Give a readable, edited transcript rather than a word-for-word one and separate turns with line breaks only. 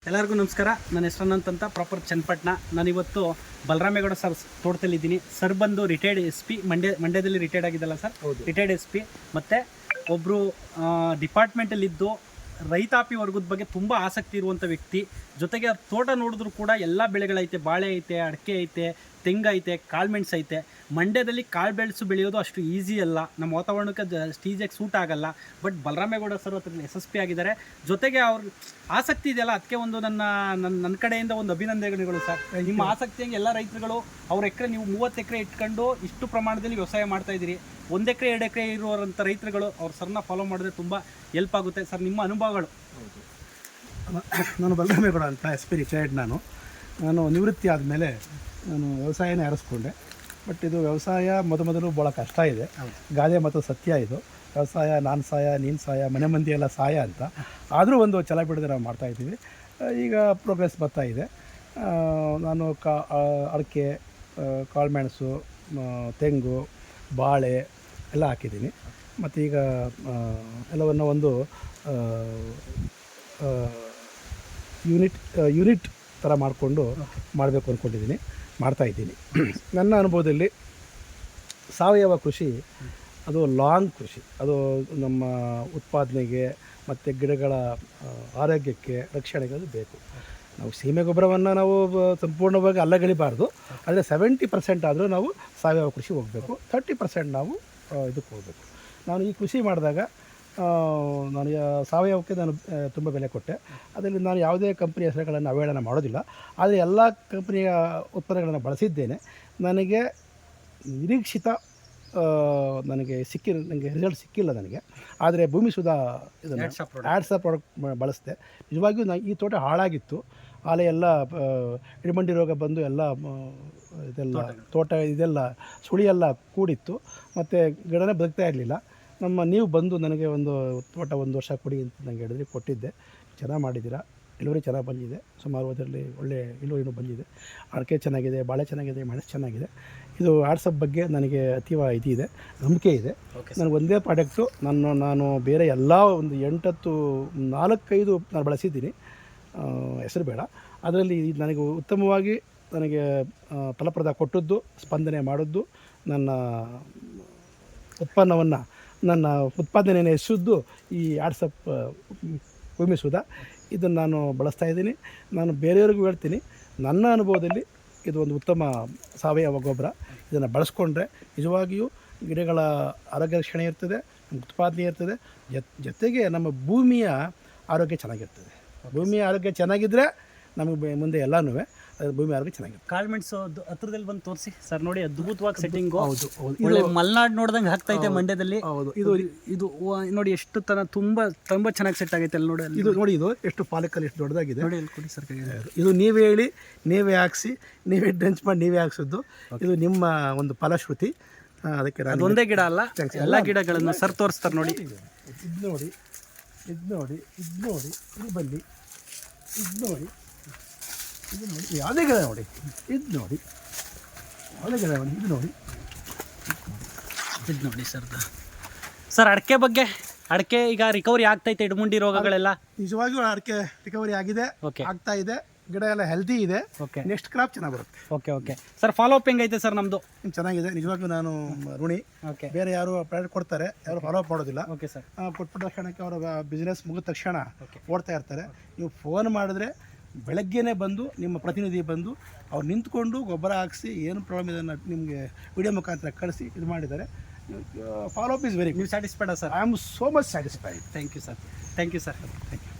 ಎಲ್ಲರಿಗೂ ನಮಸ್ಕಾರ. ನನ್ನ ಹೆಸರು ಅನಂತ್ ಅಂತ, ಪ್ರಾಪರ್ ಚನ್ನಪಟ್ಟಣ. ನಾನಿವತ್ತು ಬಲರಾಮೇಗೌಡ ಸರ್ ತೋಟದಲ್ಲಿದ್ದೀನಿ. ಸರ್ ಬಂದು ರಿಟೈರ್ಡ್ ಎಸ್ ಪಿ, ಮಂಡ್ಯದಲ್ಲಿ ರಿಟೈರ್ಡ್ ಆಗಿದ್ದಲ್ಲ ಸರ್? Retired S P. ಮತ್ತು ಒಬ್ಬರು ಡಿಪಾರ್ಟ್ಮೆಂಟಲ್ಲಿದ್ದು ರೈತಾಪಿ ವರ್ಗದ ಬಗ್ಗೆ ತುಂಬ ಆಸಕ್ತಿ ಇರುವಂಥ ವ್ಯಕ್ತಿ. ಜೊತೆಗೆ ಅವ್ರ ತೋಟ ನೋಡಿದ್ರು ಕೂಡ ಎಲ್ಲ ಬೆಳೆಗಳೈತೆ, ಬಾಳೆ ಐತೆ, ಅಡಿಕೆ ಐತೆ, ತೆಂಗೈತೆ, ಕಾಳುಮೆಣಸು ಐತೆ. ಮಂಡ್ಯದಲ್ಲಿ ಕಾಳು ಬೆಳೆಯೋದು ಅಷ್ಟು ಈಸಿ ಅಲ್ಲ, ನಮ್ಮ ವಾತಾವರಣಕ್ಕೆ ಈಸಿಯಾಗಿ ಸೂಟ್ ಆಗಲ್ಲ. ಬಟ್ ಬಲರಾಮೇಗೌಡ ಸರ್ ಹತ್ರ ಯಶಸ್ವಿ ಆಗಿದ್ದಾರೆ. ಜೊತೆಗೆ ಅವ್ರ ಆಸಕ್ತಿ ಇದೆಯಲ್ಲ, ಅದಕ್ಕೆ ಒಂದು ನನ್ನ ಕಡೆಯಿಂದ ಒಂದು ಅಭಿನಂದನೆಗಳು ಸರ್. ನಿಮ್ಮ ಆಸಕ್ತಿಯಾಗಿ ಎಲ್ಲ ರೈತರುಗಳು ಅವ್ರ ಎಕರೆ, ನೀವು 30 ಎಕರೆ ಇಟ್ಕೊಂಡು ಇಷ್ಟು ಪ್ರಮಾಣದಲ್ಲಿ ವ್ಯವಸಾಯ ಮಾಡ್ತಾಯಿದ್ದೀರಿ. 1 ಎಕರೆ 2 ಎಕರೆ ಇರುವಂಥ ರೈತರುಗಳು ಅವ್ರ ಸರ್ನ ಫಾಲೋ ಮಾಡಿದ್ರೆ ತುಂಬ ಹೆಲ್ಪ್ ಆಗುತ್ತೆ ಸರ್. ನಿಮ್ಮ ಅನುಭವಗಳು?
ನಾನು ಬಲರಾಮೇಗೌಡ ಅಂತ, ಎಸ್ ಪಿ ರಿಟೈರ್ಡ್. ನಾನು ನಿವೃತ್ತಿ ಆದಮೇಲೆ ನಾನು ವ್ಯವಸಾಯನೇ ಆರಿಸ್ಕೊಂಡೆ. ಬಟ್ ಇದು ವ್ಯವಸಾಯ ಮೊದಲು ಭಾಳ ಕಷ್ಟ ಇದೆ. ಗಾದೆ ಮತ್ತು ಸತ್ಯ ಇದು. ವ್ಯವಸಾಯ ನಾನು ಸಾಯ ನೀನು ಸಾಯ, ಮನೆ ಮಂದಿ ಎಲ್ಲ ಸಾಯ ಅಂತ. ಆದರೂ ಒಂದು ಛಲ ಬಿಡದೆ ನಾವು ಮಾಡ್ತಾಯಿದ್ದೀವಿ. ಈಗ ಪ್ರೋಗ್ರೆಸ್ ಬರ್ತಾ ಇದೆ. ನಾನು ಅಡಿಕೆ, ಕಾಳುಮೆಣಸು, ತೆಂಗು, ಬಾಳೆ ಎಲ್ಲ ಹಾಕಿದ್ದೀನಿ. ಮತ್ತು ಈಗ ಎಲ್ಲವನ್ನು ಒಂದು ಯೂನಿಟ್ ಥರ ಮಾಡಿಕೊಂಡು ಮಾಡಬೇಕು ಅಂದ್ಕೊಂಡಿದ್ದೀನಿ, ಮಾಡ್ತಾಯಿದ್ದೀನಿ. ನನ್ನ ಅನುಭವದಲ್ಲಿ ಸಾವಯವ ಕೃಷಿ ಅದು ಲಾಂಗ್ ಕೃಷಿ. ಅದು ನಮ್ಮ ಉತ್ಪಾದನೆಗೆ ಮತ್ತು ಗಿಡಗಳ ಆರೋಗ್ಯಕ್ಕೆ, ರಕ್ಷಣೆಗೆ ಅದು ಬೇಕು. ನಾವು ಸೀಮೆ ಗೊಬ್ಬರವನ್ನು ನಾವು ಸಂಪೂರ್ಣವಾಗಿ ಅಲ್ಲಗಲಿಬಾರ್ದು. ಆದರೆ 70% ಆದರೂ ನಾವು ಸಾವಯವ ಕೃಷಿ ಹೋಗಬೇಕು, 30% ನಾವು ಇದಕ್ಕೆ ಹೋಗಬೇಕು. ನಾನು ಈ ಕೃಷಿ ಮಾಡಿದಾಗ ನಾನು ಸಾವಯವಕ್ಕೆ ನಾನು ತುಂಬ ಬೆಲೆ ಕೊಟ್ಟೆ. ಅದರಲ್ಲಿ ನಾನು ಯಾವುದೇ ಕಂಪ್ನಿಯ ಹೆಸರುಗಳನ್ನು ಅವಹೇಳನ ಮಾಡೋದಿಲ್ಲ. ಆದರೆ ಎಲ್ಲ ಕಂಪ್ನಿಯ ಉತ್ಪನ್ನಗಳನ್ನು ಬಳಸಿದ್ದೇನೆ. ನನಗೆ ನಿರೀಕ್ಷಿತ ನನಗೆ ರಿಸಲ್ಟ್ ಸಿಕ್ಕಿಲ್ಲ ನನಗೆ. ಆದರೆ ಭೂಮಿ ಸುಧಾ ಇದನ್ನು ಆಡ್ಸ ಪ್ರಾಡಕ್ಟ್ ಬಳಸಿದೆ. ನಿಜವಾಗಿಯೂ ಈ ತೋಟ ಹಾಳಾಗಿತ್ತು. ಆಲೆ ಎಲ್ಲ ಇಡಮಂಡಿ ರೋಗ ಬಂದು ಎಲ್ಲ ಇದೆಲ್ಲ ತೋಟ ಇದೆಲ್ಲ ಸುಳಿಯೆಲ್ಲ ಕೂಡಿತ್ತು. ಮತ್ತು ಗಿಡನೇ ಬದುಕ್ತಾ ಇರಲಿಲ್ಲ. ನೀವು ಬಂದು ನನಗೆ ಒಂದು ತೋಟ 1 ವರ್ಷ ಕೊಡಿ ಅಂತ ನನಗೆ ಹೇಳಿದ್ರೆ ಕೊಟ್ಟಿದ್ದೆ. ಚೆನ್ನಾಗಿ ಮಾಡಿದ್ದೀರಾ, ಇಳುವರಿ ಚೆನ್ನಾಗಿ ಬಂದಿದೆ. ಸುಮಾರು ಅದರಲ್ಲಿ ಒಳ್ಳೆ ಇಳುವರಿನೂ ಬಂದಿದೆ. ಅಡಿಕೆ ಚೆನ್ನಾಗಿದೆ, ಬಾಳೆ ಚೆನ್ನಾಗಿದೆ, ಮೆಣಸು ಚೆನ್ನಾಗಿದೆ. ಇದು ವಾಟ್ಸಪ್ ಬಗ್ಗೆ ನನಗೆ ಅತೀವ ಇದಿದೆ, ನಂಬಿಕೆ ಇದೆ. ನನಗೆ ಒಂದೇ ಪ್ರಾಡಕ್ಟು, ನಾನು ಬೇರೆ ಎಲ್ಲ ಒಂದು 4-5 ನಾನು ಬಳಸಿದ್ದೀನಿ, ಹೆಸರು ಬೇಡ. ಅದರಲ್ಲಿ ನನಗೆ ಉತ್ತಮವಾಗಿ ನನಗೆ ಫಲಪ್ರದ ಕೊಟ್ಟದ್ದು, ಸ್ಪಂದನೆ ಮಾಡಿದ್ದು, ನನ್ನ ಉತ್ಪಾದನೆಯನ್ನು ಹೆಚ್ಚಿದ್ದು ಈ ವಾಟ್ಸಪ್ ಭೂಮಿ ಸುಧಾ. ಇದನ್ನು ನಾನು ಬಳಸ್ತಾಯಿದ್ದೀನಿ. ನಾನು ಬೇರೆಯವ್ರಿಗೂ ಹೇಳ್ತೀನಿ, ನನ್ನ ಅನುಭವದಲ್ಲಿ ಇದು ಒಂದು ಉತ್ತಮ ಸಾವಯವ ಗೊಬ್ಬರ. ಇದನ್ನು ಬಳಸ್ಕೊಂಡ್ರೆ ನಿಜವಾಗಿಯೂ ಗಿಡಗಳ ಆರೋಗ್ಯ ರಕ್ಷಣೆ ಇರ್ತದೆ, ಉತ್ಪಾದನೆ ಇರ್ತದೆ, ಜೊತೆಗೆ ನಮ್ಮ ಭೂಮಿಯ ಆರೋಗ್ಯ ಚೆನ್ನಾಗಿರ್ತದೆ. ಭೂಮಿಯ ಆರೋಗ್ಯ ಚೆನ್ನಾಗಿದ್ದರೆ ನಮಗೆ ಮುಂದೆ ಎಲ್ಲನೂ ಭೂಮಿ ಆರೋಗ್ಯ ಚೆನ್ನಾಗಿರುತ್ತೆ.
ಕಾಳುಮೆಣಸು ಹತ್ರದಲ್ಲಿ ಬಂದು ತೋರಿಸಿ ಸರ್. ನೋಡಿ, ಅದ್ಭುತವಾಗಿ ಸೆಟ್ಟಿಂಗು. ಹೌದು, ಮಲೆನಾಡು ನೋಡ್ದಂಗೆ ಆಗ್ತೈತೆ ಮಂಡ್ಯದಲ್ಲಿ. ಹೌದು, ಇದು ನೋಡಿ ಎಷ್ಟು ತುಂಬ ಚೆನ್ನಾಗಿ ಸೆಟ್ ಆಗೈತೆ ಅಲ್ಲಿ.
ನೋಡಿ ಇದು ಎಷ್ಟು ಪಾಲಕಲ್ಲಿ ಎಷ್ಟು ದೊಡ್ಡದಾಗಿದೆ
ನೋಡಿ. ಅಲ್ಲಿ ಕೊಡಿ ಸರ್.
ಇದು ನೀವೇ ಹೇಳಿ, ನೀವೇ ಹಾಕ್ಸಿ, ನೀವೇ ಡ್ರೆಂಚ್ ಮಾಡಿ, ನೀವೇ ಹಾಕ್ಸಿದ್ದು. ಇದು ನಿಮ್ಮ ಒಂದು ಫಲಶ್ರುತಿ. ಅದಕ್ಕೆ
ಅದೊಂದೇ ಗಿಡ ಅಲ್ಲ, ಎಲ್ಲ ಗಿಡಗಳನ್ನು ಸರ್ ತೋರಿಸ್ತಾರೆ. ನೋಡಿ,
ಇದು ನೋಡಿ, ಇದು ನೋಡಿ, ಇದು ನೋಡಿ, ಇದು ಬನ್ನಿ, ಇದು ನೋಡಿ, ಇದು ನೋಡಿ, ಯಾವುದೇ ಗಿಡ ನೋಡಿ, ಇದು ನೋಡಿ, ಯಾವುದೇ ಗಿಡ ನೋಡಿ, ಇದು ನೋಡಿ,
ಇದು ನೋಡಿ ಸರ್. ಅಡಿಕೆ ಬಗ್ಗೆ, ಅಡಿಕೆ ಈಗ ರಿಕವರಿ ಆಗ್ತೈತೆ, ಇಡಮುಂಡಿ ರೋಗಗಳೆಲ್ಲ?
ನಿಜವಾಗಿಯೂ ಅಡಿಕೆ ರಿಕವರಿ ಆಗಿದೆ, ಆಗ್ತಾ ಇದೆ. ಗಿಡ ಎಲ್ಲ ಹೆಲ್ದಿ ಇದೆ. ನೆಕ್ಸ್ಟ್ ಕ್ರಾಪ್ ಚೆನ್ನಾಗಿ ಬರುತ್ತೆ.
Okay sir. ಫಾಲೋ ಅಪ್ ಹೆಂಗೈತೆ ಸರ್? ನಮ್ಮದು
ಚೆನ್ನಾಗಿದೆ. ನಿಜವಾಗಿಯೂ ನಾನು ಋಣಿ. ಬೇರೆ ಯಾರು ಪ್ರಾಡಕ್ಟ್ ಕೊಡ್ತಾರೆ, ಯಾರು ಫಾಲೋ ಅಪ್ ಮಾಡೋದಿಲ್ಲ.
Okay sir.
ಕೊಟ್ಬಿಟ್ಟ ತಕ್ಷಣಕ್ಕೆ ಅವರ ಬಿಸ್ನೆಸ್ ಮುಗಿದ ತಕ್ಷಣ ಓಡ್ತಾ ಇರ್ತಾರೆ. ನೀವು ಫೋನ್ ಮಾಡಿದ್ರೆ ಬೆಳಗ್ಗೆನೇ ಬಂದು ನಿಮ್ಮ ಪ್ರತಿನಿಧಿ ಬಂದು ಅವ್ರು ನಿಂತ್ಕೊಂಡು ಗೊಬ್ಬರ ಹಾಕಿಸಿ ಏನು ಪ್ರಾಬ್ಲಮ್ ಇದನ್ನು ನಿಮಗೆ ವಿಡಿಯೋ ಮುಖಾಂತರ ಕಳಿಸಿ ಇದು ಮಾಡಿದ್ದಾರೆ. Follow up is very.
ನೀವು ಸ್ಯಾಟಿಸ್ಫೈಡಾ sir?
I am so much satisfied.
Thank you sir. Thank you sir. Thank you.